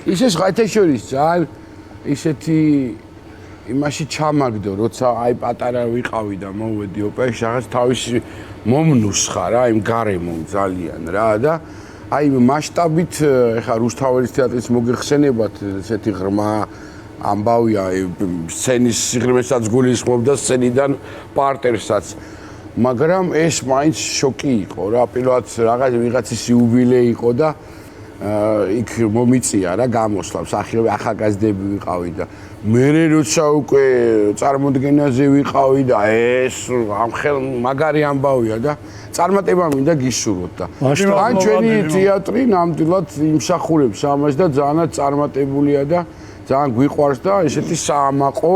ისე სხვაეთაშორის ძალიან ისეთი იმაში ჩამაგდო, როცა აი პატარა ვიყავი და მოვედი ოპერაში, რაღაც თავისი მომნუსხა რა, იმ გარემო ძალიან რა და აი მასშტაბით ეხა რუსთაველის თეატრის მოგიხსენებათ ესეთი ღრმა ამბავია სცენის სიღრმესაც გულისხმობდა სცენიდან პარტერსაც მაგრამ ეს მაინც შოკი იყო რა, პირველად რაღაც ვიღაცის იუბილე იყო და იქ მომიწია რა გამოსვლა მსახიობი ახალგაზრდები ვიყავი და მე როცა უკვე წარმოდგენაზე ვიყავი და ეს ამ ხელ მაგარი ამბავია და წარმატება მინდა გისურვოთ და ან ჩვენი თეატრი ნამდვილად იმსახურებს ამას და ძალიანაც წარმატებულია და ძალიან გვიყვარს და ესეთი საამაყო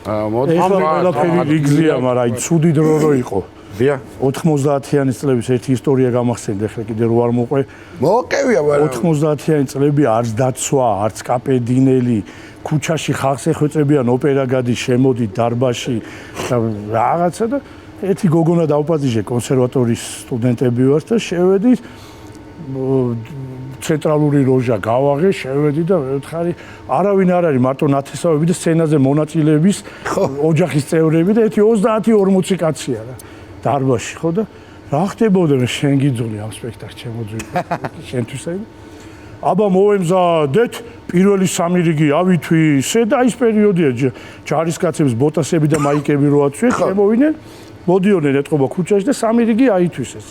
ყველაფერი რიგზია, მაგრამ აი ცუდი დრო რო იყო. 90-იანი წლების ერთი ისტორია გამახსენდა, ახლა კიდე რო არ მოყვე. მოყევია, მაგრამ 90-იანი წლები არც დაცვა, არც კაპედინელი, ქუჩაში ხალხს ეხვეწებიან ოპერა გადის, შემოდი დარბაზში და რაღაცა და ერთი გოგონა დავპატიჟე კონსერვატორიის სტუდენტები ვართ და შევედი ცენტრალური როჟა გავაღე, შევედი და ვეთხარი არავინ არ არის, მარტო ნათესავები და სცენაზე მონაწილეების ოჯახის წევრები და ერთი 30-40 კაცია რა დარბაზში ხო და რა ხდებოდა შენ გიძულე ამ სპექტაკლს შემოძვი შენთვის აი აბა მოვემზადეთ პირველი სამი რიგი ავითვისე და ის პერიოდია ჯარისკაცების ბოტასები და მაიკები რო აცვიეს შემოვიდნენ მოდიოდნენ ეთყობა ქუჩაში და სამი რიგი აითვისეს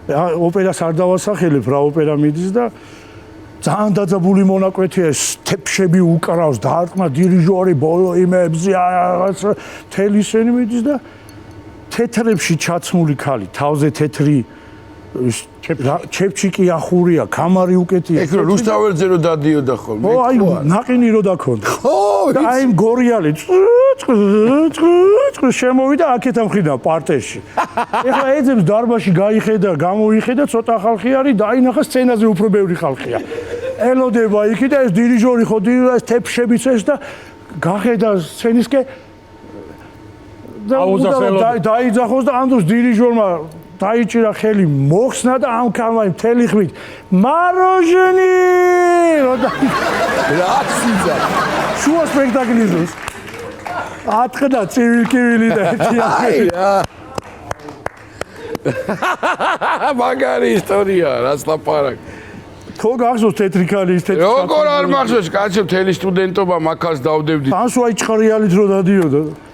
რა ოპერას არ დავასახელებ რა ოპერა მიდის და ძალიან დაძაბული მონაკვეთია სტეპშები უკრავს დაარტყმა დირიჟორი ბოლო იმებზე რაღაც მთელი სცენი მიდის და თეთრებში ჩაცმული ქალი თავზე თეთრი ჩეპჩიკი ახურია კამარი უკეთია ეგ რუსთაველზე რო დადიოდა ხოლმე ო აი ნაყინი რო დაქონდა ხო და აი გორიალი შემოვიდა აქეთ ამხიდა პარტერში ეხლა ეძებს დარბაზში გაიხედა გამოიხედა ცოტა ხალხი არის დაინახა სცენაზე უფრო ბევრი ხალხია ელოდება იქი და ეს დირიჟორი ხო ეს თეფშებიც ეს და გახედა სცენისკენ დაიძახოს და ამ დროს დირიჟორმა დაიჭირა ხელი მოხსნა და ამ კამარი მთელი ხმით მაროჟენი რა სიძა შუა სპექტაკლის დროს ატყდა ცივილკივილი და აი რა მაგარი ისტორია რაც ლაპარაკ ხო გახსოვს თეთრი ქალი ის თეთრი როგორ არ მახსოვს კაცო მთელი სტუდენტობა მაქას დავდებდი ან სვაი ჭყრიალით რო დადიოდა